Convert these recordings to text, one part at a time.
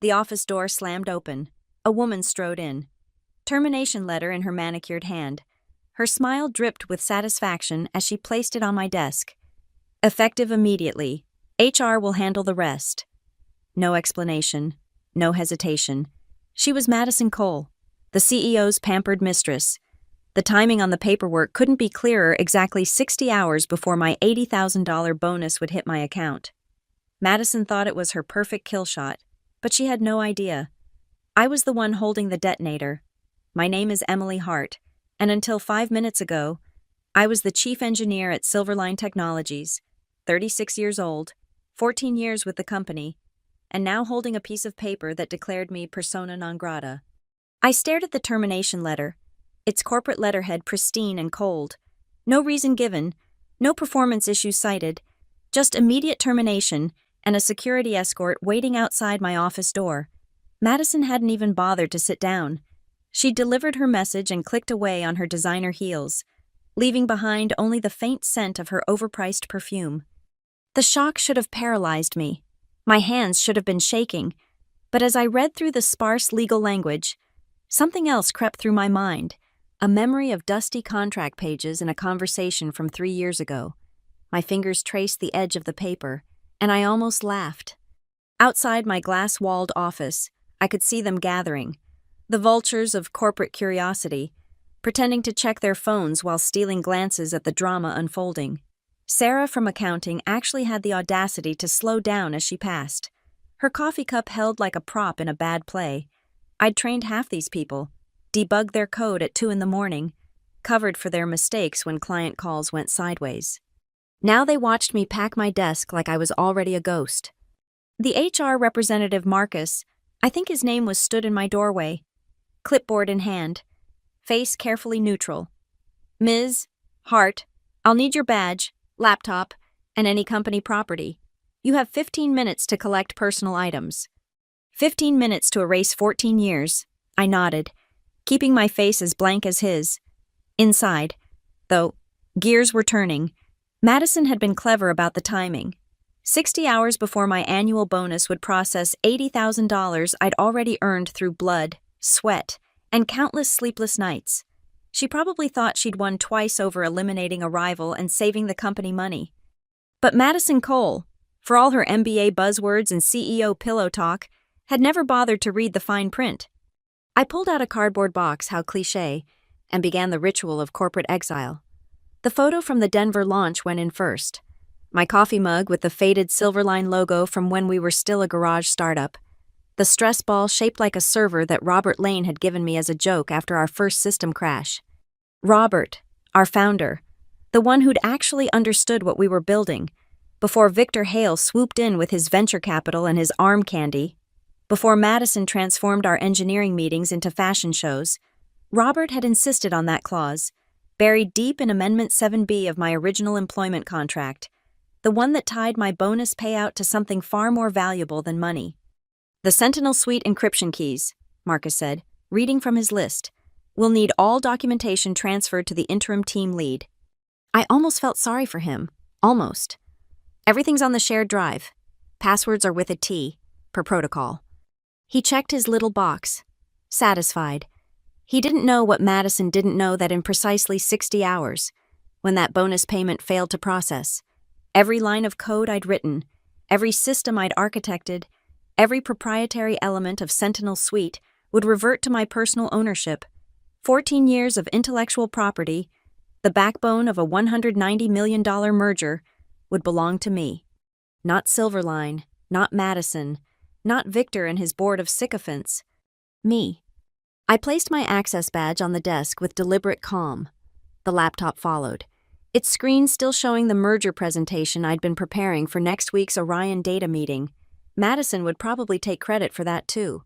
The office door slammed open. A woman strode in. Termination letter in her manicured hand. Her smile dripped with satisfaction as she placed it on my desk. Effective immediately. HR will handle the rest. No explanation. No hesitation. She was Madison Cole, the CEO's pampered mistress. The timing on the paperwork couldn't be clearer exactly 60 hours before my $80,000 bonus would hit my account. Madison thought it was her perfect kill shot, but she had no idea. I was the one holding the detonator. My name is Emily Hart, and until 5 minutes ago, I was the chief engineer at Silverline Technologies, 36 years old, 14 years with the company, and now holding a piece of paper that declared me persona non grata. I stared at the termination letter, its corporate letterhead pristine and cold. No reason given, no performance issues cited, just immediate termination and a security escort waiting outside my office door. Madison hadn't even bothered to sit down. She delivered her message and clicked away on her designer heels, leaving behind only the faint scent of her overpriced perfume. The shock should have paralyzed me. My hands should have been shaking, but as I read through the sparse legal language, something else crept through my mind, a memory of dusty contract pages in a conversation from 3 years ago. My fingers traced the edge of the paper, and I almost laughed. Outside my glass-walled office, I could see them gathering, the vultures of corporate curiosity, pretending to check their phones while stealing glances at the drama unfolding. Sarah from accounting actually had the audacity to slow down as she passed. Her coffee cup held like a prop in a bad play. I'd trained half these people, debugged their code at 2 a.m, covered for their mistakes when client calls went sideways. Now they watched me pack my desk like I was already a ghost. The HR representative Marcus, I think his name was, stood in my doorway, clipboard in hand, face carefully neutral. Ms. Hart, I'll need your badge, laptop, and any company property. You have 15 minutes to collect personal items. 15 minutes to erase 14 years. I nodded, keeping my face as blank as his. Inside, though, gears were turning. Madison had been clever about the timing. 60 hours before my annual bonus would process $80,000 I'd already earned through blood, sweat, and countless sleepless nights. She probably thought she'd won twice over eliminating a rival and saving the company money. But Madison Cole, for all her MBA buzzwords and CEO pillow talk, had never bothered to read the fine print. I pulled out a cardboard box, how cliché, and began the ritual of corporate exile. The photo from the Denver launch went in first. My coffee mug with the faded Silverline logo from when we were still a garage startup. The stress ball shaped like a server that Robert Lane had given me as a joke after our first system crash. Robert, our founder, the one who'd actually understood what we were building, before Victor Hale swooped in with his venture capital and his arm candy, before Madison transformed our engineering meetings into fashion shows, Robert had insisted on that clause, buried deep in Amendment 7B of my original employment contract, the one that tied my bonus payout to something far more valuable than money. The Sentinel Suite encryption keys, Marcus said, reading from his list. We'll need all documentation transferred to the interim team lead. I almost felt sorry for him. Almost. Everything's on the shared drive. Passwords are with a T, per protocol. He checked his little box. Satisfied. He didn't know what Madison didn't know, that in precisely 60 hours, when that bonus payment failed to process, every line of code I'd written, every system I'd architected, every proprietary element of Sentinel Suite would revert to my personal ownership. 14 years of intellectual property, the backbone of a $190 million merger, would belong to me. Not Silverline, not Madison, not Victor and his board of sycophants. Me. I placed my access badge on the desk with deliberate calm. The laptop followed, its screen still showing the merger presentation I'd been preparing for next week's Orion data meeting. Madison would probably take credit for that too.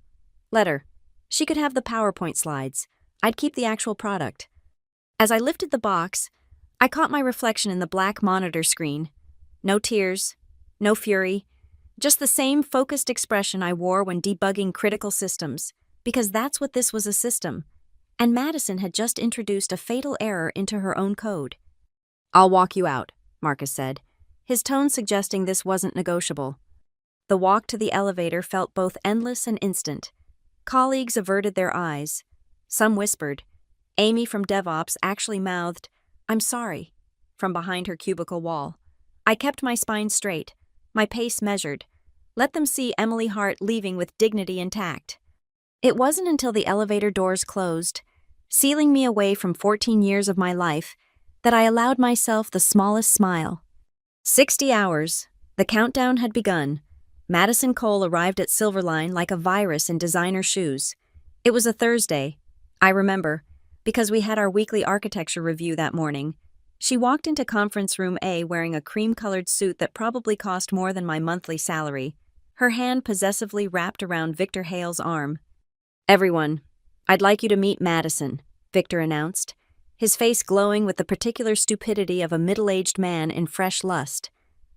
Let her. She could have the PowerPoint slides. I'd keep the actual product. As I lifted the box, I caught my reflection in the black monitor screen. No tears, no fury, just the same focused expression I wore when debugging critical systems, because that's what this was, a system. And Madison had just introduced a fatal error into her own code. I'll walk you out, Marcus said, his tone suggesting this wasn't negotiable. The walk to the elevator felt both endless and instant. Colleagues averted their eyes. Some whispered. Amy from DevOps actually mouthed, "I'm sorry," from behind her cubicle wall. I kept my spine straight, my pace measured. Let them see Emily Hart leaving with dignity intact. It wasn't until the elevator doors closed, sealing me away from 14 years of my life, that I allowed myself the smallest smile. 60 hours. The countdown had begun. Madison Cole arrived at Silverline like a virus in designer shoes. It was a Thursday, I remember, because we had our weekly architecture review that morning. She walked into conference room A wearing a cream-colored suit that probably cost more than my monthly salary, her hand possessively wrapped around Victor Hale's arm. "Everyone, I'd like you to meet Madison," Victor announced, his face glowing with the particular stupidity of a middle-aged man in fresh lust.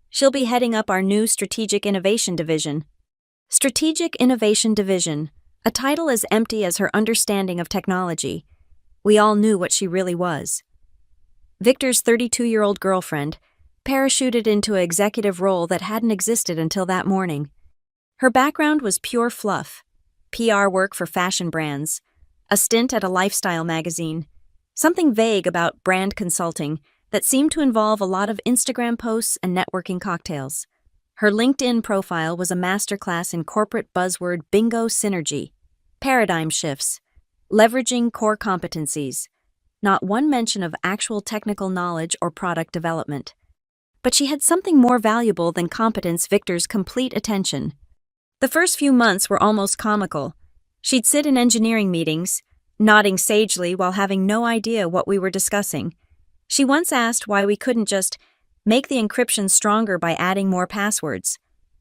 "She'll be heading up our new Strategic Innovation Division." Strategic Innovation Division, a title as empty as her understanding of technology. We all knew what she really was. Victor's 32-year-old girlfriend parachuted into an executive role that hadn't existed until that morning. Her background was pure fluff, PR work for fashion brands, a stint at a lifestyle magazine, something vague about brand consulting that seemed to involve a lot of Instagram posts and networking cocktails. Her LinkedIn profile was a masterclass in corporate buzzword bingo synergy, paradigm shifts, leveraging core competencies, not one mention of actual technical knowledge or product development. But she had something more valuable than competence: Victor's complete attention. The first few months were almost comical. She'd sit in engineering meetings, nodding sagely while having no idea what we were discussing. She once asked why we couldn't just make the encryption stronger by adding more passwords.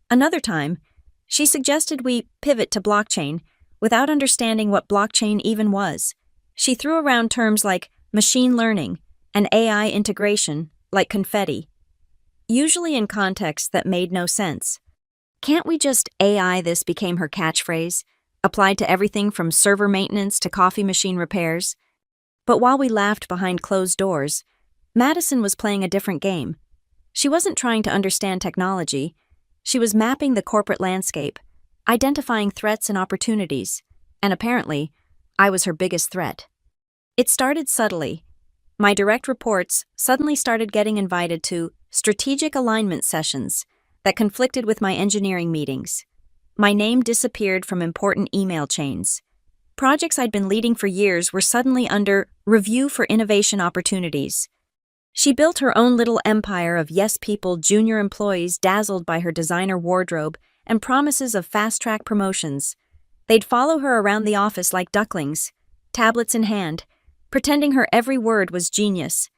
Another time, she suggested we pivot to blockchain without understanding what blockchain even was. She threw around terms like machine learning and AI integration like confetti, usually in contexts that made no sense. "Can't we just AI this?" became her catchphrase, applied to everything from server maintenance to coffee machine repairs. But while we laughed behind closed doors, Madison was playing a different game. She wasn't trying to understand technology. She was mapping the corporate landscape, identifying threats and opportunities, and apparently, I was her biggest threat. It started subtly. My direct reports suddenly started getting invited to strategic alignment sessions that conflicted with my engineering meetings. My name disappeared from important email chains. Projects I'd been leading for years were suddenly under review for innovation opportunities. She built her own little empire of yes people, junior employees dazzled by her designer wardrobe and promises of fast-track promotions. They'd follow her around the office like ducklings, tablets in hand, pretending her every word was genius.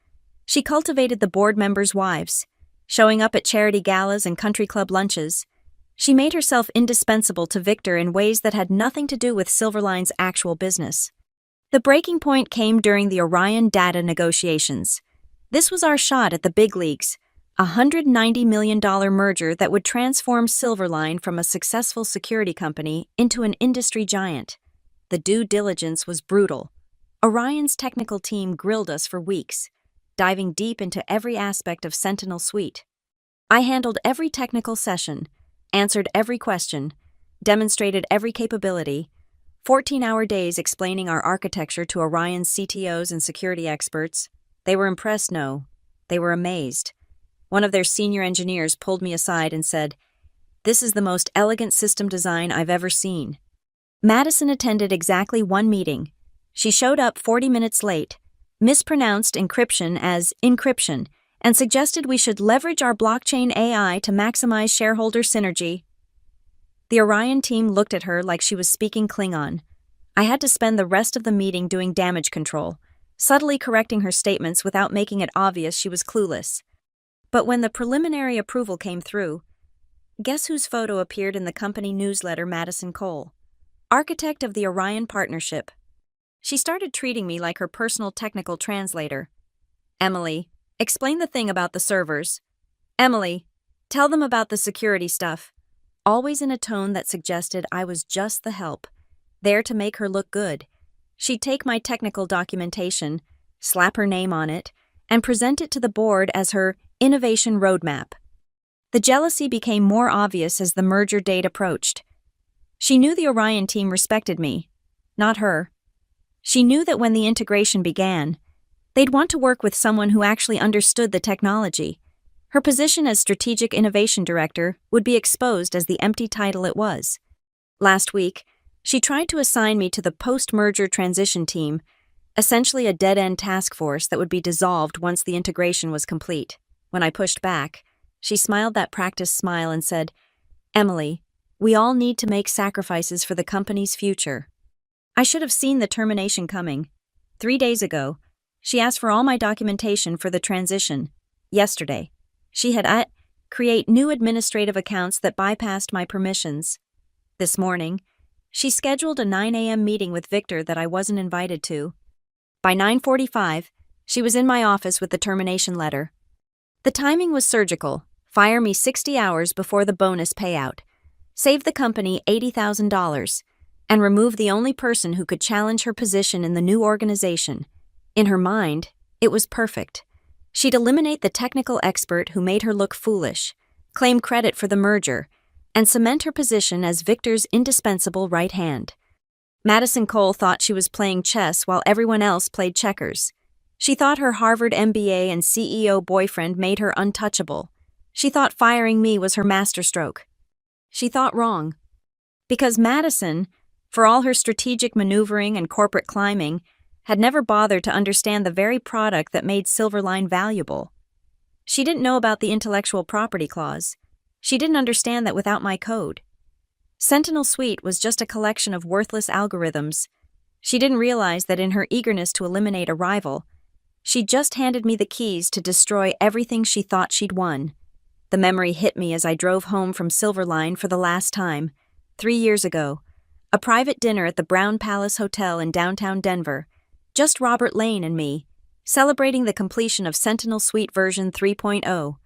She cultivated the board members' wives, showing up at charity galas and country club lunches. She made herself indispensable to Victor in ways that had nothing to do with Silverline's actual business. The breaking point came during the Orion data negotiations. This was our shot at the big leagues, a $190 million merger that would transform Silverline from a successful security company into an industry giant. The due diligence was brutal. Orion's technical team grilled us for weeks, diving deep into every aspect of Sentinel Suite. I handled every technical session, answered every question, demonstrated every capability, 14-hour days explaining our architecture to Orion's CTOs and security experts. They were impressed, no. They were amazed. One of their senior engineers pulled me aside and said, "This is the most elegant system design I've ever seen." Madison attended exactly one meeting. She showed up 40 minutes late, mispronounced encryption as encryption, and suggested we should leverage our blockchain AI to maximize shareholder synergy. The Orion team looked at her like she was speaking Klingon. I had to spend the rest of the meeting doing damage control, subtly correcting her statements without making it obvious she was clueless. But when the preliminary approval came through, guess whose photo appeared in the company newsletter? Madison Cole, architect of the Orion partnership. She started treating me like her personal technical translator. "Emily, explain the thing about the servers. Emily, tell them about the security stuff." Always in a tone that suggested I was just the help, there to make her look good. She'd take my technical documentation, slap her name on it, and present it to the board as her innovation roadmap. The jealousy became more obvious as the merger date approached. She knew the Orion team respected me, not her. She knew that when the integration began, they'd want to work with someone who actually understood the technology. Her position as Strategic Innovation Director would be exposed as the empty title it was. Last week, she tried to assign me to the post-merger transition team, essentially a dead-end task force that would be dissolved once the integration was complete. When I pushed back, she smiled that practiced smile and said, "Emily, we all need to make sacrifices for the company's future." I should have seen the termination coming. 3 days ago, she asked for all my documentation for the transition. Yesterday, she had create new administrative accounts that bypassed my permissions. This morning, she scheduled a 9 a.m. meeting with Victor that I wasn't invited to. By 9:45, she was in my office with the termination letter. The timing was surgical. Fire me 60 hours before the bonus payout. Save the company $80,000. And remove the only person who could challenge her position in the new organization. In her mind, it was perfect. She'd eliminate the technical expert who made her look foolish, claim credit for the merger, and cement her position as Victor's indispensable right hand. Madison Cole thought she was playing chess while everyone else played checkers. She thought her Harvard MBA and CEO boyfriend made her untouchable. She thought firing me was her masterstroke. She thought wrong. Because Madison, for all her strategic maneuvering and corporate climbing, had never bothered to understand the very product that made Silverline valuable. She didn't know about the intellectual property clause. She didn't understand that without my code, Sentinel Suite was just a collection of worthless algorithms. She didn't realize that in her eagerness to eliminate a rival, she just handed me the keys to destroy everything she thought she'd won. The memory hit me as I drove home from Silverline for the last time, 3 years ago. A private dinner at the Brown Palace Hotel in downtown Denver, just Robert Lane and me, celebrating the completion of Sentinel Suite version 3.0.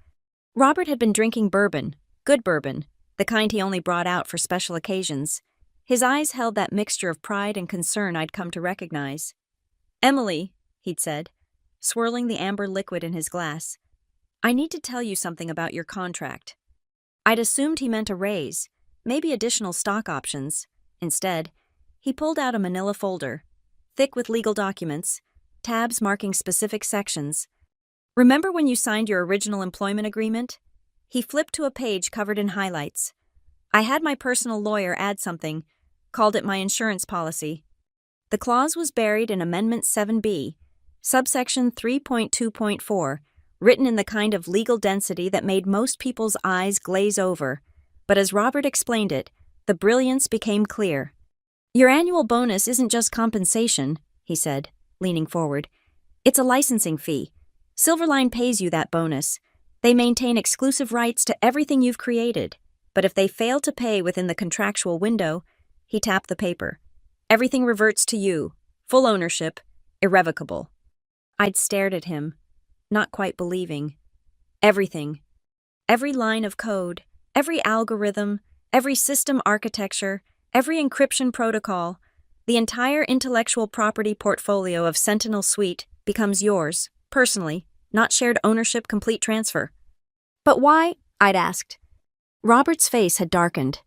Robert had been drinking bourbon, good bourbon, the kind he only brought out for special occasions. His eyes held that mixture of pride and concern I'd come to recognize. "Emily," he'd said, swirling the amber liquid in his glass, "I need to tell you something about your contract." I'd assumed he meant a raise, maybe additional stock options. Instead, he pulled out a manila folder, thick with legal documents, tabs marking specific sections. "Remember when you signed your original employment agreement?" He flipped to a page covered in highlights. I had my personal lawyer add something, called it my insurance policy. The clause was buried in Amendment 7B, subsection 3.2.4, written in the kind of legal density that made most people's eyes glaze over. But as Robert explained it, the brilliance became clear. "Your annual bonus isn't just compensation," he said, leaning forward. "It's a licensing fee. Silverline pays you that bonus. They maintain exclusive rights to everything you've created. But if they fail to pay within the contractual window," he tapped the paper, "everything reverts to you. Full ownership, irrevocable." I'd stared at him, not quite believing. Everything. Every line of code, every algorithm, every system architecture, every encryption protocol, the entire intellectual property portfolio of Sentinel Suite becomes yours, personally, not shared ownership complete transfer. "But why?" I'd asked. Robert's face had darkened.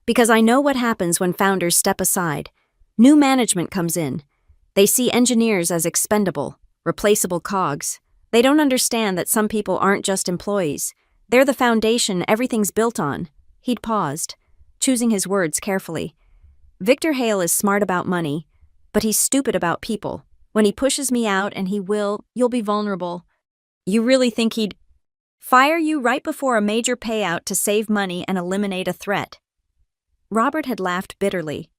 "Because I know what happens when founders step aside. New management comes in. They see engineers as expendable, replaceable cogs. They don't understand that some people aren't just employees. They're the foundation everything's built on." He'd paused, choosing his words carefully. "Victor Hale is smart about money, but he's stupid about people. When he pushes me out, and you'll be vulnerable. You really think he'd fire you right before a major payout to save money and eliminate a threat?" Robert had laughed bitterly.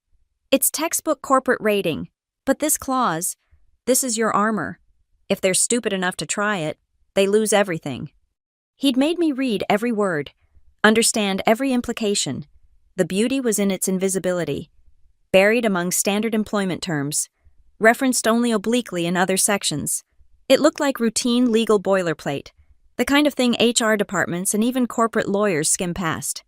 "It's textbook corporate rating, but this clause, this is your armor. If they're stupid enough to try it, they lose everything." He'd made me read every word, understand every implication. The beauty was in its invisibility, buried among standard employment terms, referenced only obliquely in other sections. It looked like routine legal boilerplate, the kind of thing HR departments and even corporate lawyers skim past.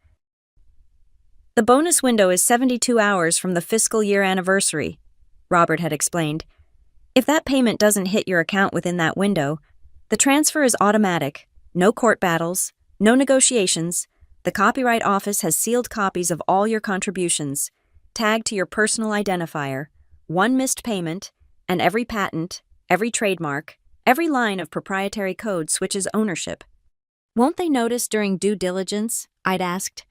"The bonus window is 72 hours from the fiscal year anniversary," Robert had explained. "If that payment doesn't hit your account within that window, the transfer is automatic, no court battles, No negotiations. The Copyright Office has sealed copies of all your contributions, tagged to your personal identifier, one missed payment, and every patent, every trademark, every line of proprietary code switches ownership. Won't they notice during due diligence? I'd asked.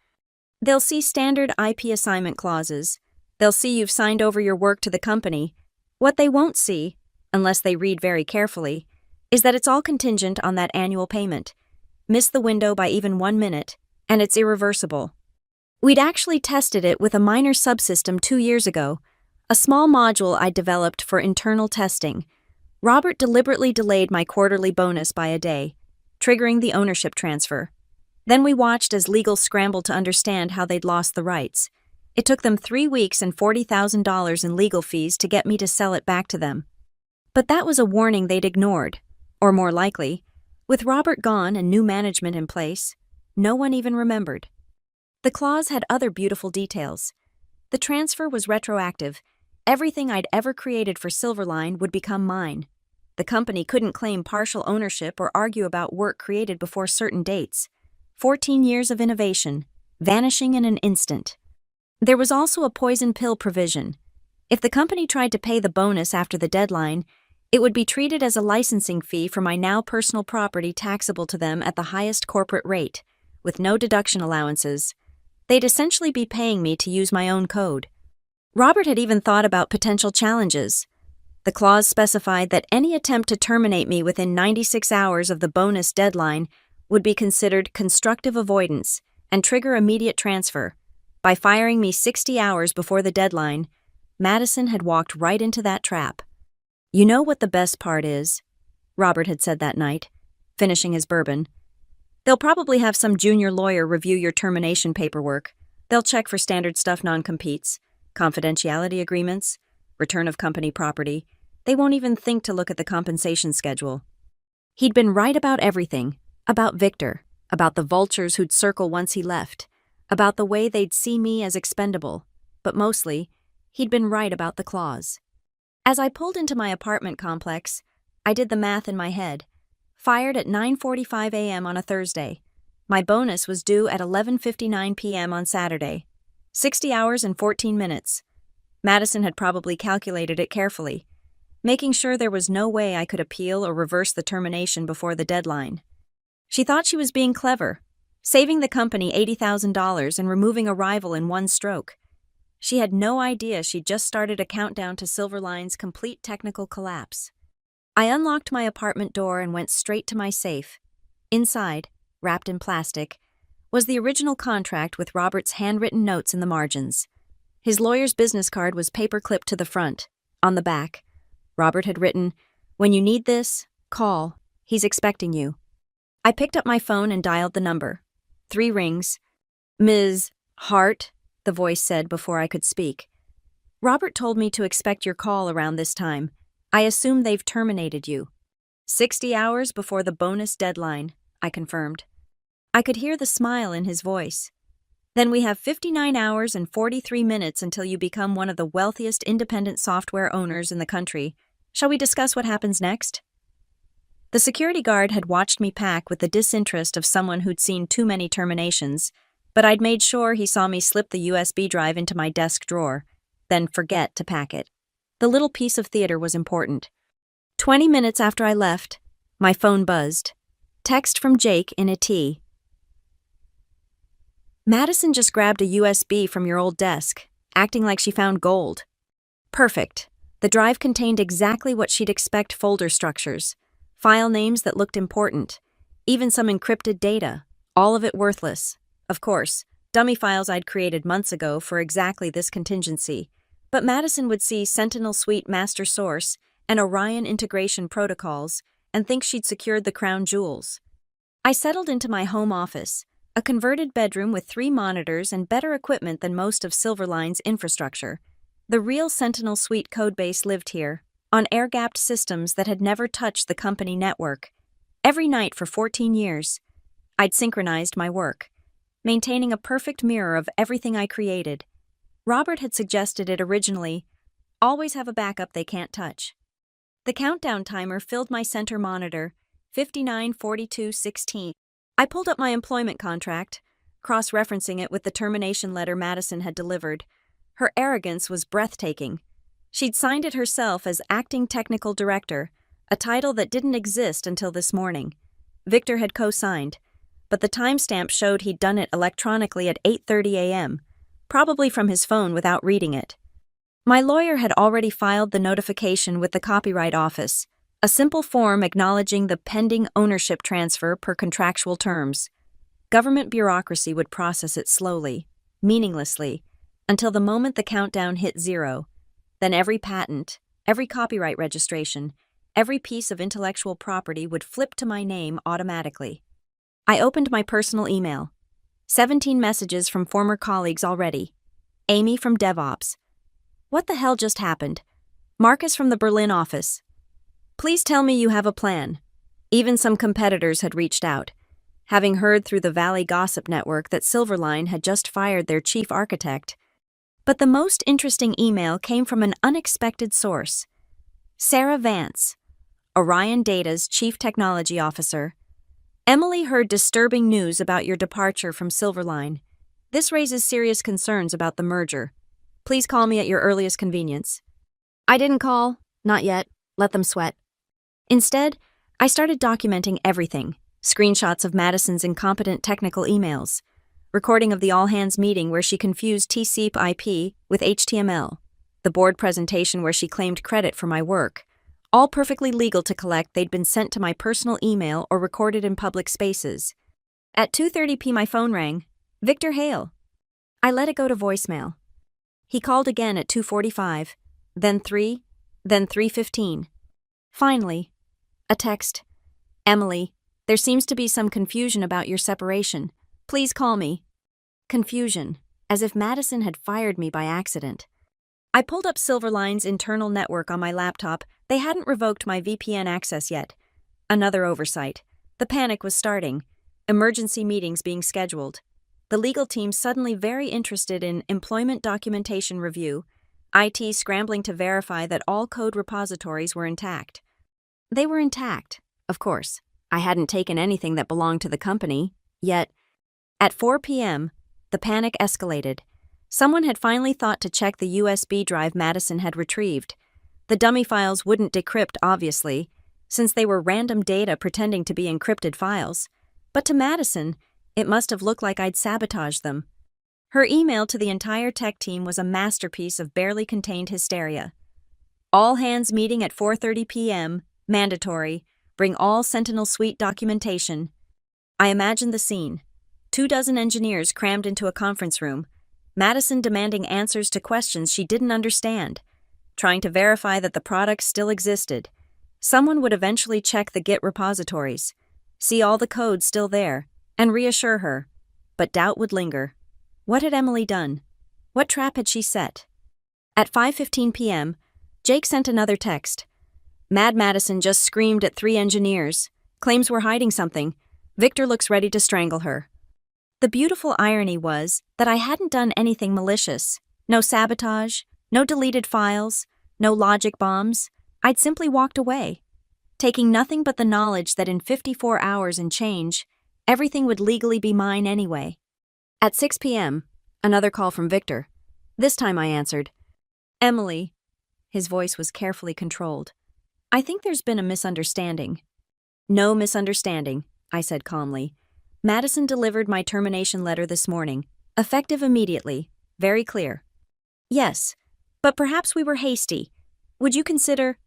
They'll see standard IP assignment clauses. They'll see you've signed over your work to the company. What they won't see, unless they read very carefully, is that it's all contingent on that annual payment. Miss the window by even 1 minute, and it's irreversible. We'd actually tested it with a minor subsystem 2 years ago, a small module I developed for internal testing. Robert deliberately delayed my quarterly bonus by a day, triggering the ownership transfer. Then we watched as legal scrambled to understand how they'd lost the rights. It took them 3 weeks and $40,000 in legal fees to get me to sell it back to them. But that was a warning they'd ignored, or more likely, with Robert gone and new management in place, no one even remembered. The clause had other beautiful details. The transfer was retroactive. Everything I'd ever created for Silverline would become mine. The company couldn't claim partial ownership or argue about work created before certain dates. 14 years of innovation, vanishing in an instant. There was also a poison pill provision. If the company tried to pay the bonus after the deadline, it would be treated as a licensing fee for my now personal property taxable to them at the highest corporate rate, with no deduction allowances. They'd essentially be paying me to use my own code. Robert had even thought about potential challenges. The clause specified that any attempt to terminate me within 96 hours of the bonus deadline would be considered constructive avoidance and trigger immediate transfer. By firing me 60 hours before the deadline, Madison had walked right into that trap. You know what the best part is? Robert had said that night, finishing his bourbon. They'll probably have some junior lawyer review your termination paperwork. They'll check for standard stuff non-competes, confidentiality agreements, return of company property. They won't even think to look at the compensation schedule. He'd been right about everything, about Victor, about the vultures who'd circle once he left, about the way they'd see me as expendable, but mostly, he'd been right about the clause. As I pulled into my apartment complex, I did the math in my head. Fired at 9:45 a.m. on a Thursday. My bonus was due at 11:59 p.m. on Saturday. 60 hours and 14 minutes. Madison had probably calculated it carefully, making sure there was no way I could appeal or reverse the termination before the deadline. She thought she was being clever, saving the company $80,000 and removing a rival in one stroke. She had no idea she'd just started a countdown to Silverline's complete technical collapse. I unlocked my apartment door and went straight to my safe. Inside, wrapped in plastic, was the original contract with Robert's handwritten notes in the margins. His lawyer's business card was paper-clipped to the front. On the back, Robert had written, "When you need this, call. He's expecting you." I picked up my phone and dialed the number. 3 rings. "Ms. Hart," the voice said before I could speak. "Robert told me to expect your call around this time. I assume they've terminated you." 60 hours before the bonus deadline, I confirmed. I could hear the smile in his voice. "Then we have 59 hours and 43 minutes until you become one of the wealthiest independent software owners in the country. Shall we discuss what happens next?" The security guard had watched me pack with the disinterest of someone who'd seen too many terminations, but I'd made sure he saw me slip the USB drive into my desk drawer, then forget to pack it. The little piece of theater was important. 20 minutes after I left, my phone buzzed. Text from Jake in a T. "Madison just grabbed a USB from your old desk, acting like she found gold." Perfect. The drive contained exactly what she'd expect: folder structures, file names that looked important, even some encrypted data, all of it worthless. Of course, dummy files I'd created months ago for exactly this contingency, but Madison would see Sentinel Suite master source and Orion integration protocols and think she'd secured the crown jewels. I settled into my home office, a converted bedroom with 3 monitors and better equipment than most of Silverline's infrastructure. The real Sentinel Suite codebase lived here, on air-gapped systems that had never touched the company network. Every night for 14 years, I'd synchronized my work, maintaining a perfect mirror of everything I created. Robert had suggested it originally: always have a backup they can't touch. The countdown timer filled my center monitor, 59:42:16. I pulled up my employment contract, cross-referencing it with the termination letter Madison had delivered. Her arrogance was breathtaking. She'd signed it herself as acting technical director, a title that didn't exist until this morning. Victor had co-signed, but the timestamp showed he'd done it electronically at 8:30 a.m., probably from his phone without reading it. My lawyer had already filed the notification with the Copyright Office, a simple form acknowledging the pending ownership transfer per contractual terms. Government bureaucracy would process it slowly, meaninglessly, until the moment the countdown hit 0. Then every patent, every copyright registration, every piece of intellectual property would flip to my name automatically. I opened my personal email. 17 messages from former colleagues already. Amy from DevOps. What the hell just happened? Marcus from the Berlin office. Please tell me you have a plan. Even some competitors had reached out, having heard through the Valley Gossip Network that Silverline had just fired their chief architect. But the most interesting email came from an unexpected source. Sarah Vance, Orion Data's chief technology officer. Emily heard disturbing news about your departure from Silverline. This raises serious concerns about the merger. Please call me at your earliest convenience. I didn't call. Not yet. Let them sweat. Instead, I started documenting everything. Screenshots of Madison's incompetent technical emails. Recording of the all-hands meeting where she confused TCP/IP with HTML. The board presentation where she claimed credit for my work. All perfectly legal to collect. They'd been sent to my personal email or recorded in public spaces. At 2:30 p.m. my phone rang. Victor Hale. I let it go to voicemail. He called again at 2:45, then 3, then 3:15. Finally, a text. Emily, there seems to be some confusion about your separation. Please call me. Confusion, as if Madison had fired me by accident. I pulled up Silverline's internal network on my laptop. They hadn't revoked my VPN access yet. Another oversight. The panic was starting. Emergency meetings being scheduled. The legal team suddenly very interested in employment documentation review. IT scrambling to verify that all code repositories were intact. They were intact, of course. I hadn't taken anything that belonged to the company, yet. At 4 p.m., the panic escalated. Someone had finally thought to check the USB drive Madison had retrieved. The dummy files wouldn't decrypt, obviously, since they were random data pretending to be encrypted files. But to Madison, it must have looked like I'd sabotaged them. Her email to the entire tech team was a masterpiece of barely contained hysteria. All hands meeting at 4:30 p.m., mandatory, bring all Sentinel Suite documentation. I imagined the scene. 24 engineers crammed into a conference room. Madison demanding answers to questions she didn't understand, trying to verify that the product still existed. Someone would eventually check the Git repositories, see all the code still there, and reassure her. But doubt would linger. What had Emily done? What trap had she set? At 5:15 p.m., Jake sent another text. Mad Madison just screamed at 3 engineers, claims we're hiding something. Victor looks ready to strangle her. The beautiful irony was that I hadn't done anything malicious. No sabotage, no deleted files, no logic bombs. I'd simply walked away, taking nothing but the knowledge that in 54 hours and change, everything would legally be mine anyway. At 6 p.m., another call from Victor. This time I answered. Emily. His voice was carefully controlled. I think there's been a misunderstanding. No misunderstanding, I said calmly. Madison delivered my termination letter this morning, effective immediately, very clear. Yes, but perhaps we were hasty. Would you consider?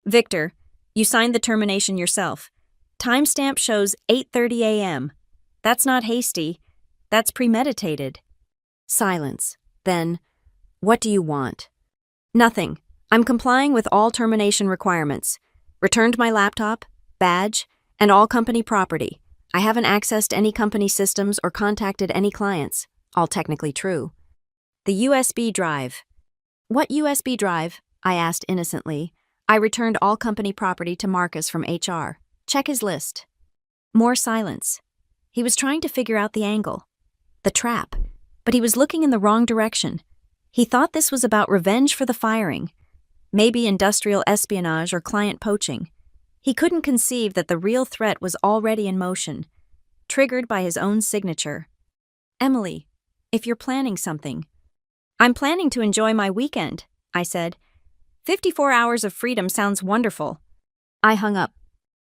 Victor, you signed the termination yourself. Timestamp shows 8:30 a.m. That's not hasty. That's premeditated. Silence. Then, what do you want? Nothing. I'm complying with all termination requirements. Returned my laptop, badge, and all company property. I haven't accessed any company systems or contacted any clients. All technically true. The USB drive. What USB drive? I asked innocently. I returned all company property to Marcus from HR. Check his list. More silence. He was trying to figure out the angle. The trap. But he was looking in the wrong direction. He thought this was about revenge for the firing. Maybe industrial espionage or client poaching. He couldn't conceive that the real threat was already in motion. triggered by his own signature. Emily, if you're planning something. I'm planning to enjoy my weekend, I said. 54 hours of freedom sounds wonderful. I hung up.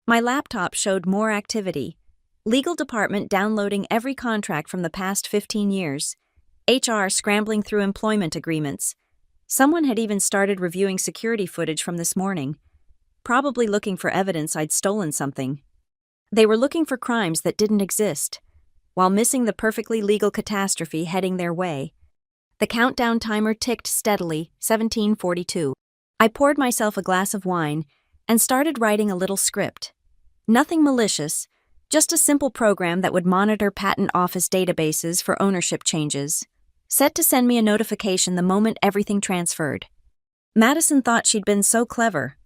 My laptop showed more activity. Legal department downloading every contract from the past 15 years. HR scrambling through employment agreements. Someone had even started reviewing security footage from this morning, probably looking for evidence I'd stolen something. They were looking for crimes that didn't exist, while missing the perfectly legal catastrophe heading their way. The countdown timer ticked steadily, 17:42. I poured myself a glass of wine and started writing a little script. Nothing malicious, just a simple program that would monitor patent office databases for ownership changes, set to send me a notification the moment everything transferred. Madison thought she'd been so clever,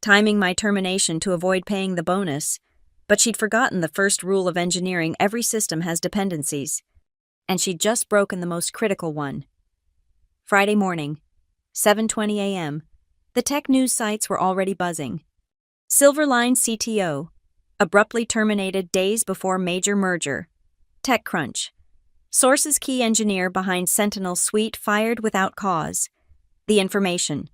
timing my termination to avoid paying the bonus, but she'd forgotten the first rule of engineering: every system has dependencies. And she'd just broken the most critical one. Friday morning, 7:20 a.m., the tech news sites were already buzzing. Silverline CTO, abruptly terminated days before major merger. TechCrunch. Sources key engineer behind Sentinel Suite fired without cause. The information.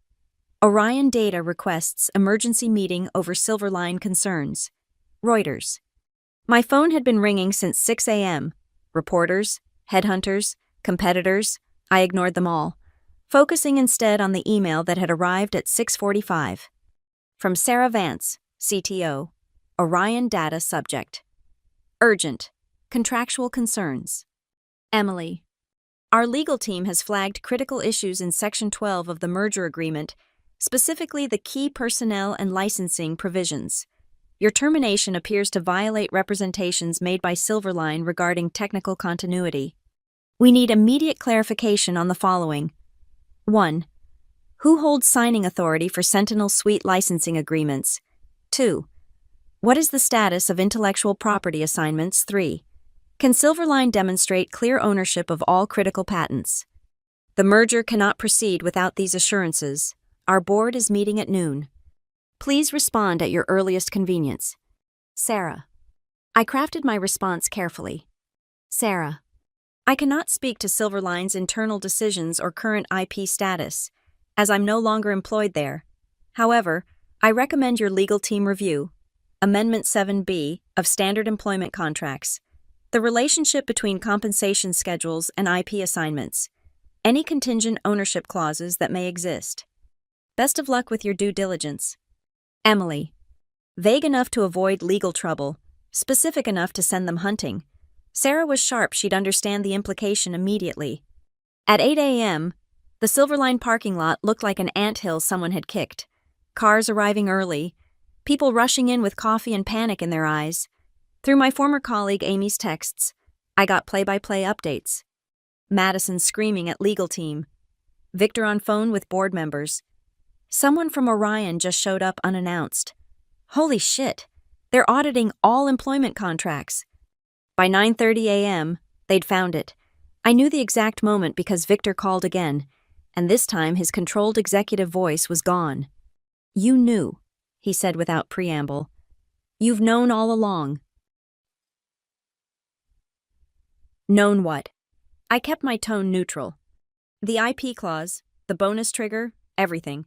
Orion Data requests emergency meeting over Silverline concerns. Reuters. My phone had been ringing since 6 a.m. Reporters, headhunters, competitors, I ignored them all, focusing instead on the email that had arrived at 6:45. From Sarah Vance, CTO. Orion Data subject. Urgent. Contractual concerns. Emily. Our legal team has flagged critical issues in Section 12 of the merger agreement, specifically the key personnel and licensing provisions. Your termination appears to violate representations made by Silverline regarding technical continuity. We need immediate clarification on the following. 1. Who holds signing authority for Sentinel Suite licensing agreements? 2. What is the status of intellectual property assignments? 3. Can Silverline demonstrate clear ownership of all critical patents? The merger cannot proceed without these assurances. Our board is meeting at noon. Please respond at your earliest convenience. Sarah. I crafted my response carefully. Sarah. I cannot speak to Silverline's internal decisions or current IP status, as I'm no longer employed there. However, I recommend your legal team review Amendment 7B of Standard Employment Contracts, the relationship between compensation schedules and IP assignments, any contingent ownership clauses that may exist. Best of luck with your due diligence. Emily. Vague enough to avoid legal trouble, specific enough to send them hunting. Sarah was sharp, she'd understand the implication immediately. At 8 a.m., the Silverline parking lot looked like an anthill someone had kicked. Cars arriving early, people rushing in with coffee and panic in their eyes. Through my former colleague Amy's texts, I got play-by-play updates. Madison screaming at legal team. Victor on phone with board members. Someone from Orion just showed up unannounced. Holy shit, they're auditing all employment contracts. By 9:30 a.m., they'd found it. I knew the exact moment because Victor called again, and this time his controlled executive voice was gone. You knew, he said without preamble. You've known all along. Known what? I kept my tone neutral. The IP clause, the bonus trigger, everything.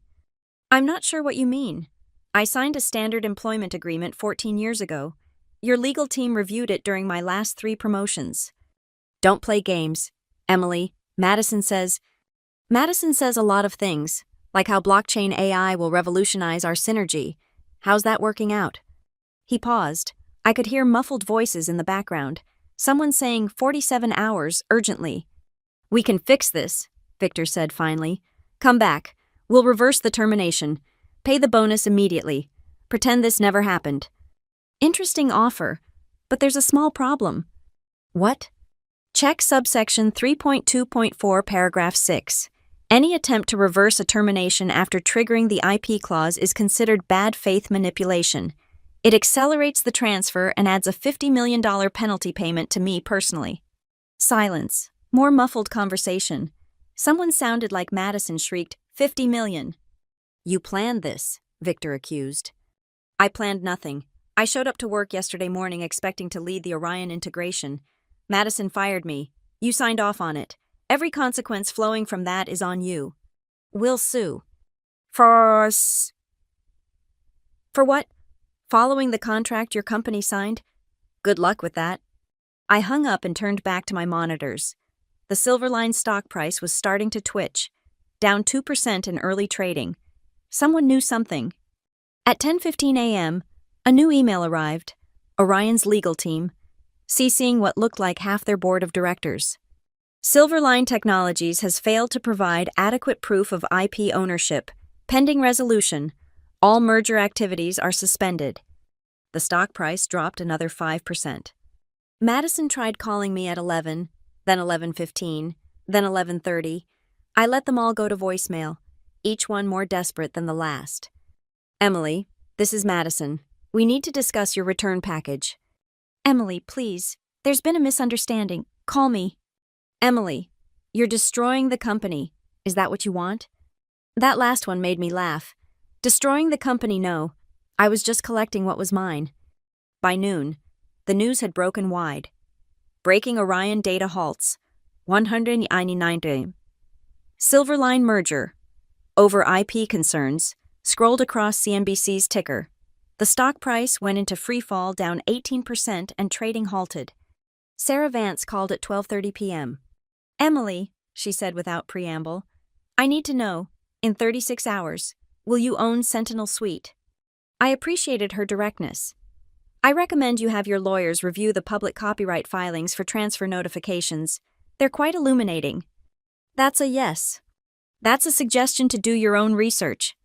I'm not sure what you mean. I signed a standard employment agreement 14 years ago. Your legal team reviewed it during my last 3 promotions. Don't play games. Emily, Madison says a lot of things, like how blockchain AI will revolutionize our synergy. How's that working out? He paused. I could hear muffled voices in the background. Someone saying 47 hours urgently. We can fix this, Victor said finally. Come back. We'll reverse the termination. Pay the bonus immediately. Pretend this never happened. Interesting offer, but there's a small problem. What? Check subsection 3.2.4 paragraph 6. Any attempt to reverse a termination after triggering the IP clause is considered bad faith manipulation. It accelerates the transfer and adds a $50 million penalty payment to me personally. Silence. More muffled conversation. Someone sounded like Madison shrieked, 50 million. You planned this, Victor accused. I planned nothing. I showed up to work yesterday morning expecting to lead the Orion integration. Madison fired me. You signed off on it. Every consequence flowing from that is on you. Will sue. For what? Following the contract your company signed? Good luck with that. I hung up and turned back to my monitors. The Silverline stock price was starting to twitch, down 2% in early trading. Someone knew something. At 10:15 a.m., a new email arrived. Orion's legal team, CCing what looked like half their board of directors. Silverline Technologies has failed to provide adequate proof of IP ownership. Pending resolution, all merger activities are suspended. The stock price dropped another 5%. Madison tried calling me at 11, then 11:15, then 11:30. I let them all go to voicemail, each one more desperate than the last. Emily, this is Madison. We need to discuss your return package. Emily, please. There's been a misunderstanding. Call me. Emily, you're destroying the company. Is that what you want? That last one made me laugh. Destroying the company, no. I was just collecting what was mine. By noon, the news had broken wide. Breaking Orion data halts. 199 days. Silverline merger. Over IP concerns, scrolled across CNBC's ticker. The stock price went into free fall, down 18% and trading halted. Sarah Vance called at 12:30 p.m. Emily, she said without preamble, I need to know, in 36 hours, will you own Sentinel Suite? I appreciated her directness. I recommend you have your lawyers review the public copyright filings for transfer notifications. They're quite illuminating. That's a yes. That's a suggestion to do your own research.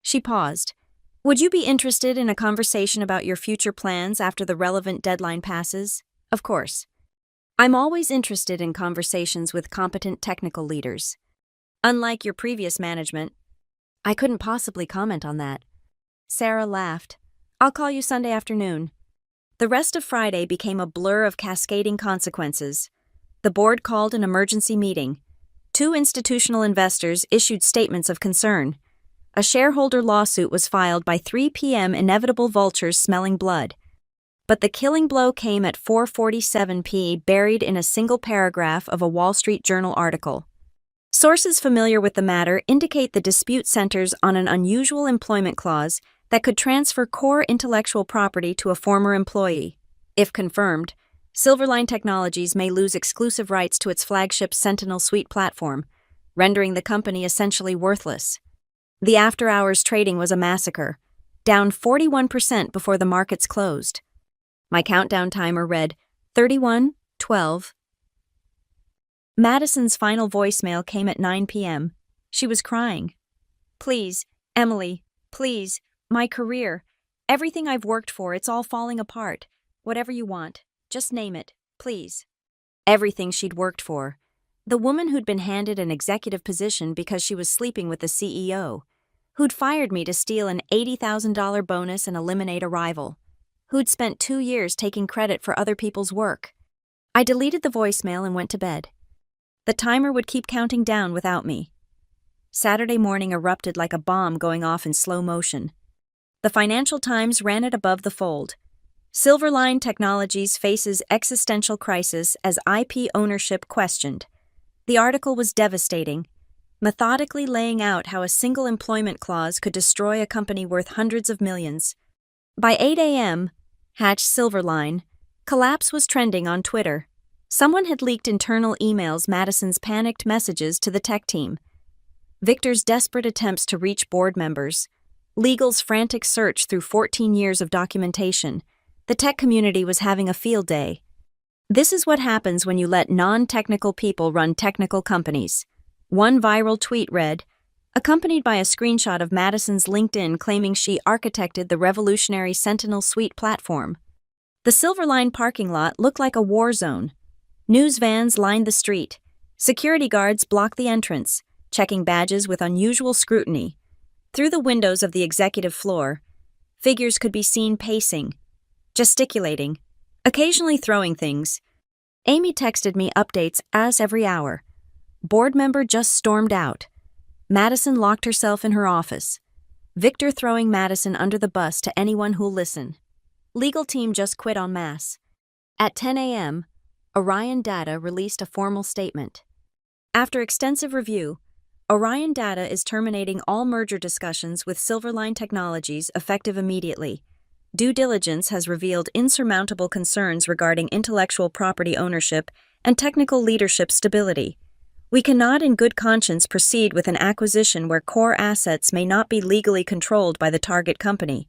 She paused. Would you be interested in a conversation about your future plans after the relevant deadline passes? Of course. I'm always interested in conversations with competent technical leaders. Unlike your previous management, I couldn't possibly comment on that. Sarah laughed. I'll call you Sunday afternoon. The rest of Friday became a blur of cascading consequences. The board called an emergency meeting. 2 institutional investors issued statements of concern. A shareholder lawsuit was filed by 3 p.m. inevitable vultures smelling blood. But the killing blow came at 4:47 p.m. buried in a single paragraph of a Wall Street Journal article. Sources familiar with the matter indicate the dispute centers on an unusual employment clause that could transfer core intellectual property to a former employee. If confirmed, Silverline Technologies may lose exclusive rights to its flagship Sentinel Suite platform, rendering the company essentially worthless. The after-hours trading was a massacre, down 41% before the markets closed. My countdown timer read 31:12. Madison's final voicemail came at 9 p.m. She was crying. Please, Emily, please, my career, everything I've worked for, it's all falling apart. Whatever you want, just name it, please. Everything she'd worked for. The woman who'd been handed an executive position because she was sleeping with the CEO, who'd fired me to steal an $80,000 bonus and eliminate a rival, who'd spent 2 years taking credit for other people's work. I deleted the voicemail and went to bed. The timer would keep counting down without me. Saturday morning erupted like a bomb going off in slow motion. The Financial Times ran it above the fold. Silverline Technologies faces existential crisis as IP ownership questioned. The article was devastating, methodically laying out how a single employment clause could destroy a company worth hundreds of millions. By 8 a.m., Hatch Silverline, collapse was trending on Twitter. Someone had leaked internal emails, Madison's panicked messages to the tech team, Victor's desperate attempts to reach board members, legal's frantic search through 14 years of documentation. The tech community was having a field day. This is what happens when you let non-technical people run technical companies. One viral tweet read, accompanied by a screenshot of Madison's LinkedIn claiming she architected the revolutionary Sentinel Suite platform. The Silverline parking lot looked like a war zone. News vans lined the street. Security guards blocked the entrance, checking badges with unusual scrutiny. Through the windows of the executive floor, figures could be seen pacing, gesticulating, occasionally throwing things. Amy texted me updates as every hour. Board member just stormed out. Madison locked herself in her office. Victor throwing Madison under the bus to anyone who'll listen. Legal team just quit en masse. At 10 a.m., Orion Data released a formal statement. After extensive review, Orion Data is terminating all merger discussions with Silverline Technologies effective immediately. Due diligence has revealed insurmountable concerns regarding intellectual property ownership and technical leadership stability. We cannot in good conscience proceed with an acquisition where core assets may not be legally controlled by the target company.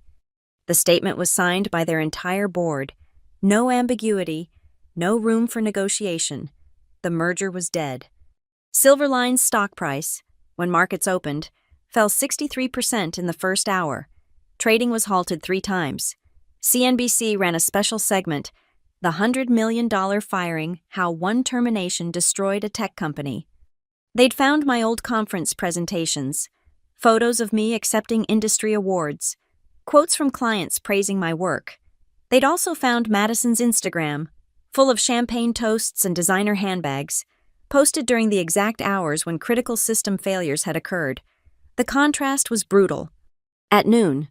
The statement was signed by their entire board. No ambiguity, no room for negotiation. The merger was dead. Silverline's stock price, when markets opened, fell 63% in the first hour. Trading was halted 3 times. CNBC ran a special segment, The $100 million Firing, How One Termination Destroyed a Tech Company. They'd found my old conference presentations, photos of me accepting industry awards, quotes from clients praising my work. They'd also found Madison's Instagram, full of champagne toasts and designer handbags, posted during the exact hours when critical system failures had occurred. The contrast was brutal. At noon,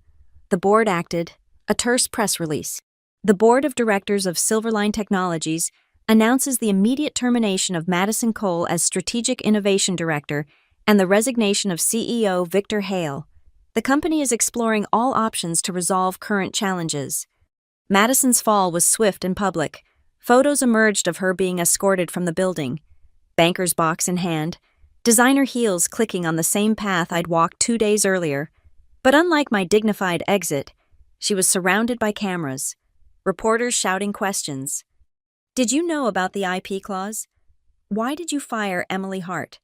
the board acted, a terse press release. The board of directors of Silverline Technologies announces the immediate termination of Madison Cole as Strategic Innovation Director and the resignation of CEO Victor Hale. The company is exploring all options to resolve current challenges. Madison's fall was swift and public. Photos emerged of her being escorted from the building, banker's box in hand, designer heels clicking on the same path I'd walked 2 days earlier. But unlike my dignified exit, she was surrounded by cameras, reporters shouting questions. Did you know about the IP clause? Why did you fire Emily Hart?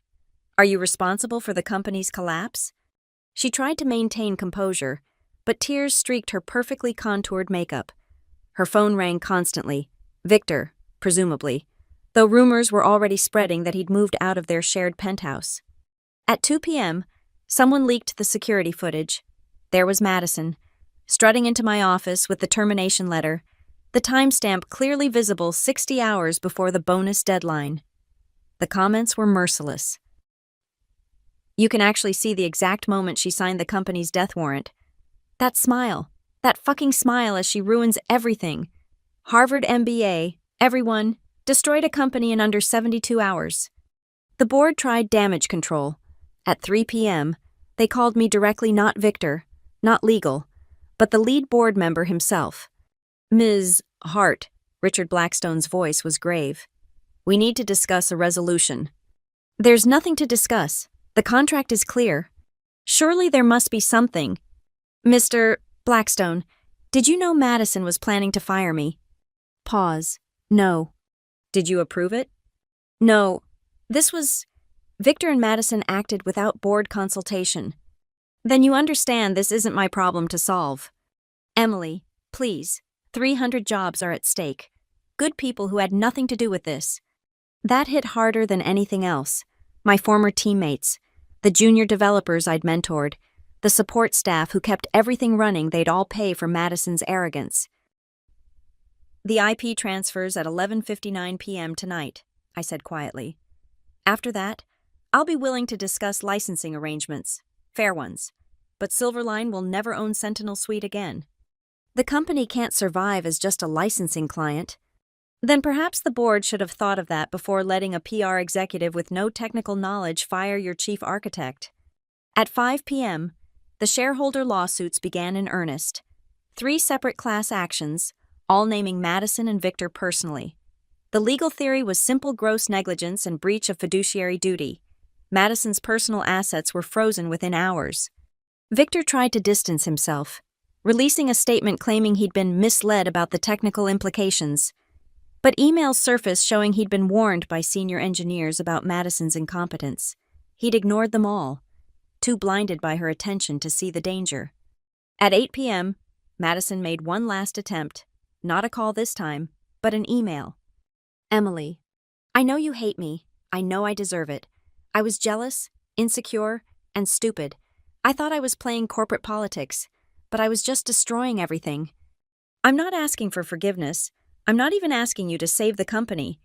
Are you responsible for the company's collapse? She tried to maintain composure, but tears streaked her perfectly contoured makeup. Her phone rang constantly. Victor, presumably, though rumors were already spreading that he'd moved out of their shared penthouse. At 2 p.m., someone leaked the security footage. There was Madison, strutting into my office with the termination letter, the timestamp clearly visible 60 hours before the bonus deadline. The comments were merciless. You can actually see the exact moment she signed the company's death warrant. That smile, that fucking smile as she ruins everything. Harvard MBA, everyone, destroyed a company in under 72 hours. The board tried damage control. At 3 p.m., they called me directly not Victor, not legal, but the lead board member himself. Ms. Hart, Richard Blackstone's voice was grave. We need to discuss a resolution. There's nothing to discuss. The contract is clear. Surely there must be something. Mr. Blackstone, did you know Madison was planning to fire me? Pause. No. Did you approve it? No. Victor and Madison acted without board consultation. Then you understand this isn't my problem to solve. Emily, please. 300 jobs are at stake. Good people who had nothing to do with this. That hit harder than anything else. My former teammates, the junior developers I'd mentored, the support staff who kept everything running they'd all pay for Madison's arrogance. The IP transfers at 11:59 p.m. tonight, I said quietly. After that, I'll be willing to discuss licensing arrangements, fair ones, but Silverline will never own Sentinel Suite again. The company can't survive as just a licensing client. Then perhaps the board should have thought of that before letting a PR executive with no technical knowledge fire your chief architect. At 5 p.m., the shareholder lawsuits began in earnest. 3 separate class actions, all naming Madison and Victor personally. The legal theory was simple gross negligence and breach of fiduciary duty. Madison's personal assets were frozen within hours. Victor tried to distance himself, releasing a statement claiming he'd been misled about the technical implications. But emails surfaced showing he'd been warned by senior engineers about Madison's incompetence. He'd ignored them all, too blinded by her attention to see the danger. At 8 p.m., Madison made one last attempt, not a call this time, but an email. Emily, I know you hate me. I know I deserve it. I was jealous, insecure, and stupid. I thought I was playing corporate politics, but I was just destroying everything. I'm not asking for forgiveness. I'm not even asking you to save the company.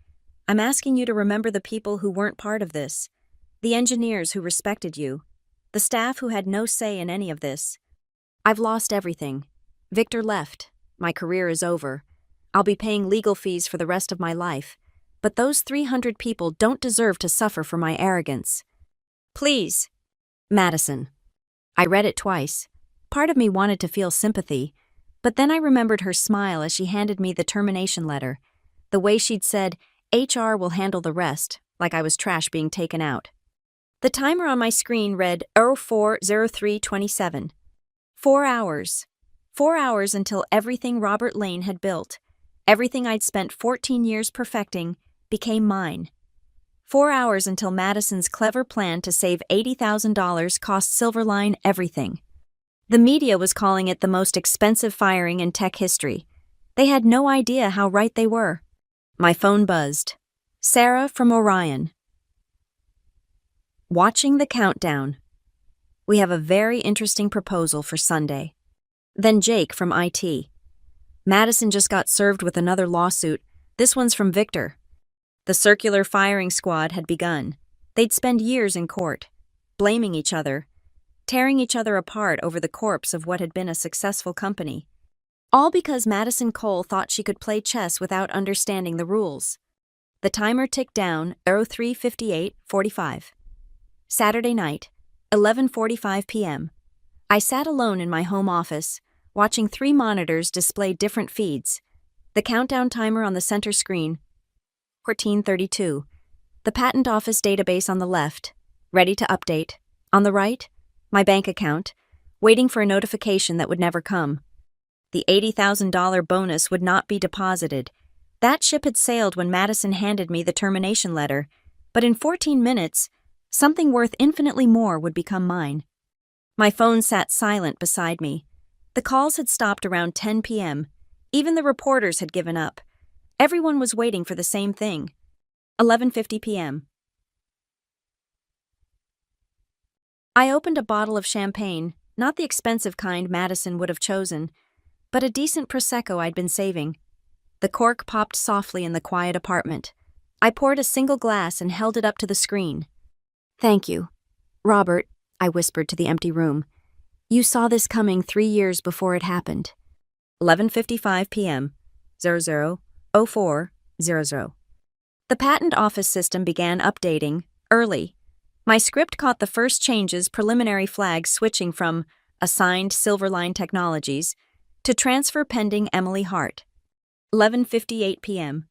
I'm asking you to remember the people who weren't part of this, the engineers who respected you, the staff who had no say in any of this. I've lost everything. Victor left. My career is over. I'll be paying legal fees for the rest of my life. But those 300 people don't deserve to suffer for my arrogance. Please. Madison. I read it twice. Part of me wanted to feel sympathy, but then I remembered her smile as she handed me the termination letter, the way she'd said, HR will handle the rest, like I was trash being taken out. The timer on my screen read 04:03:27. 4 hours. 4 hours until everything Robert Lane had built, everything I'd spent 14 years perfecting, became mine. 4 hours until Madison's clever plan to save $80,000 cost Silverline everything. The media was calling it the most expensive firing in tech history. They had no idea how right they were. My phone buzzed. Sarah from Orion. Watching the countdown. We have a very interesting proposal for Sunday. Then Jake from IT. Madison just got served with another lawsuit. This one's from Victor. The circular firing squad had begun. They'd spend years in court, blaming each other, tearing each other apart over the corpse of what had been a successful company. All because Madison Cole thought she could play chess without understanding the rules. The timer ticked down 03:58:45. Saturday night, 11:45 p.m. I sat alone in my home office, watching 3 monitors display different feeds. The countdown timer on the center screen, 14:32. The patent office database on the left, ready to update. On the right, my bank account, waiting for a notification that would never come. The $80,000 bonus would not be deposited. That ship had sailed when Madison handed me the termination letter, but in 14 minutes, something worth infinitely more would become mine. My phone sat silent beside me. The calls had stopped around 10 p.m. Even the reporters had given up. Everyone was waiting for the same thing. 11:50 p.m. I opened a bottle of champagne, not the expensive kind Madison would have chosen, but a decent Prosecco I'd been saving. The cork popped softly in the quiet apartment. I poured a single glass and held it up to the screen. Thank you. Robert, I whispered to the empty room. You saw this coming 3 years before it happened. 11:55 p.m. 00:04:00. The patent office system began updating, early. My script caught the first changes, preliminary flags switching from assigned Silverline Technologies to transfer pending Emily Hart. 11:58 p.m.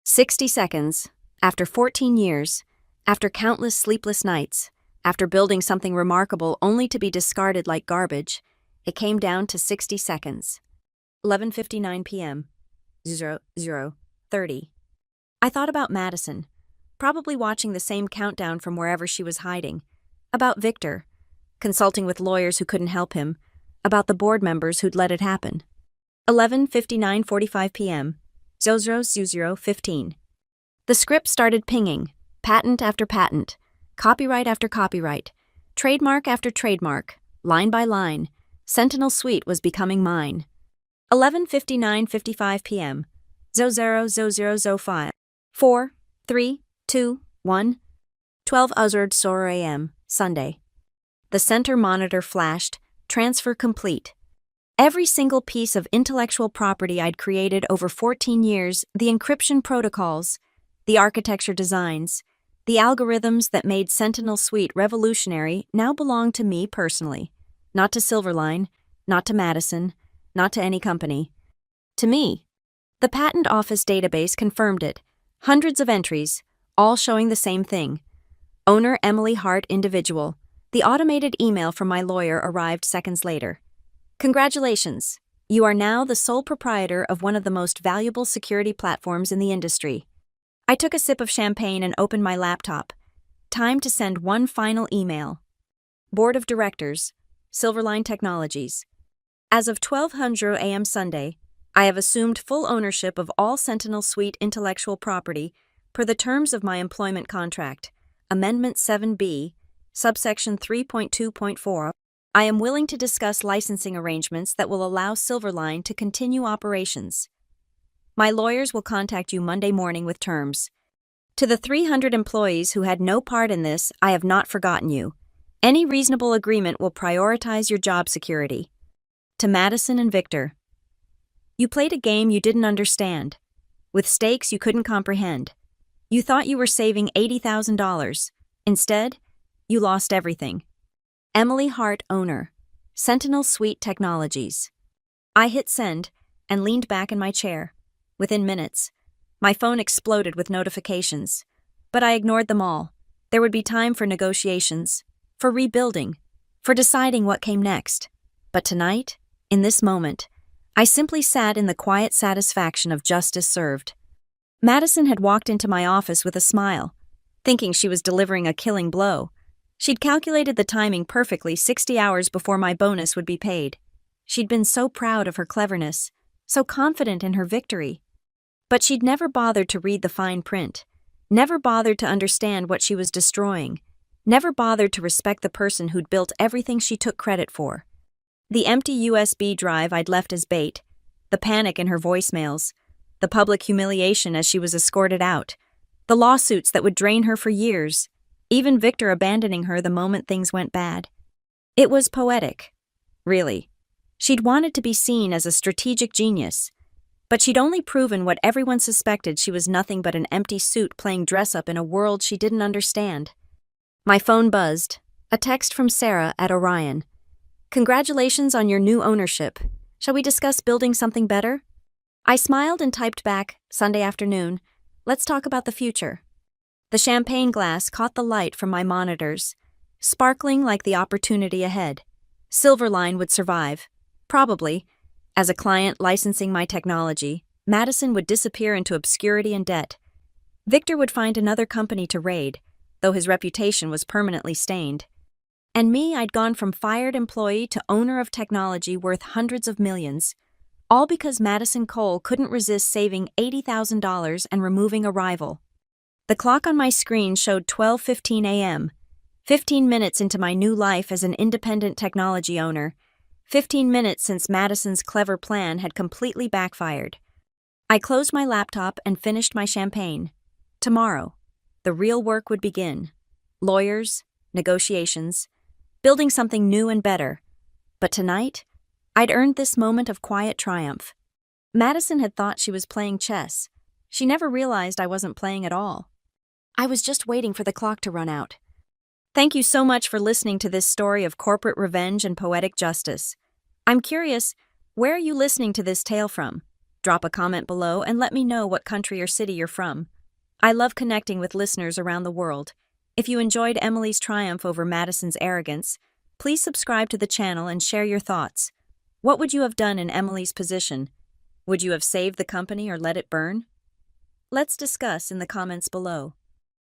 60 seconds. After 14 years, after countless sleepless nights, after building something remarkable only to be discarded like garbage, it came down to 60 seconds. 11:59 p.m. 00:30. I thought about Madison, probably watching the same countdown from wherever she was hiding, about Victor, consulting with lawyers who couldn't help him, about the board members who'd let it happen. 11:59:45 p.m. 00:15. The script started pinging, patent after patent, copyright after copyright, trademark after trademark, line by line. Sentinel Suite was becoming mine. 11:59:55 p.m. 00:05. 4, 3, 2, 1. 12:00 a.m. Sunday. The center monitor flashed, transfer complete. Every single piece of intellectual property I'd created over 14 years, the encryption protocols, the architecture designs, the algorithms that made Sentinel Suite revolutionary now belonged to me personally. Not to Silverline, not to Madison, not to any company. To me. The patent office database confirmed it. Hundreds of entries, all showing the same thing. Owner Emily Hart, individual. The automated email from my lawyer arrived seconds later. Congratulations. You are now the sole proprietor of one of the most valuable security platforms in the industry. I took a sip of champagne and opened my laptop. Time to send one final email. Board of Directors, Silverline Technologies. As of 12:00 a.m. Sunday, I have assumed full ownership of all Sentinel Suite intellectual property per the terms of my employment contract, Amendment 7B, subsection 3.2.4. I am willing to discuss licensing arrangements that will allow Silverline to continue operations. My lawyers will contact you Monday morning with terms. To the 300 employees who had no part in this, I have not forgotten you. Any reasonable agreement will prioritize your job security. To Madison and Victor. You played a game you didn't understand, with stakes you couldn't comprehend. You thought you were saving $80,000. Instead, you lost everything. Emily Hart, owner, Sentinel Suite Technologies. I hit send and leaned back in my chair. Within minutes, my phone exploded with notifications. But I ignored them all. There would be time for negotiations, for rebuilding, for deciding what came next. But tonight, in this moment, I simply sat in the quiet satisfaction of justice served. Madison had walked into my office with a smile, thinking she was delivering a killing blow. She'd calculated the timing perfectly 60 hours before my bonus would be paid. She'd been so proud of her cleverness, so confident in her victory. But she'd never bothered to read the fine print, never bothered to understand what she was destroying, never bothered to respect the person who'd built everything she took credit for. The empty USB drive I'd left as bait, the panic in her voicemails, the public humiliation as she was escorted out, the lawsuits that would drain her for years, even Victor abandoning her the moment things went bad. It was poetic, really. She'd wanted to be seen as a strategic genius, but she'd only proven what everyone suspected: she was nothing but an empty suit playing dress-up in a world she didn't understand. My phone buzzed, a text from Sarah at Orion. Congratulations on your new ownership. Shall we discuss building something better? I smiled and typed back, Sunday afternoon. Let's talk about the future. The champagne glass caught the light from my monitors, sparkling like the opportunity ahead. Silverline would survive. Probably. As a client licensing my technology, Madison would disappear into obscurity and debt. Victor would find another company to raid, though his reputation was permanently stained. And me, I'd gone from fired employee to owner of technology worth hundreds of millions, all because Madison Cole couldn't resist saving $80,000 and removing a rival. The clock on my screen showed 12:15 a.m., 15 minutes into my new life as an independent technology owner, 15 minutes since Madison's clever plan had completely backfired. I closed my laptop and finished my champagne. Tomorrow, the real work would begin. Lawyers, negotiations, building something new and better. But tonight, I'd earned this moment of quiet triumph. Madison had thought she was playing chess. She never realized I wasn't playing at all. I was just waiting for the clock to run out. Thank you so much for listening to this story of corporate revenge and poetic justice. I'm curious, where are you listening to this tale from? Drop a comment below and let me know what country or city you're from. I love connecting with listeners around the world. If you enjoyed Emily's triumph over Madison's arrogance, please subscribe to the channel and share your thoughts. What would you have done in Emily's position? Would you have saved the company or let it burn? Let's discuss in the comments below.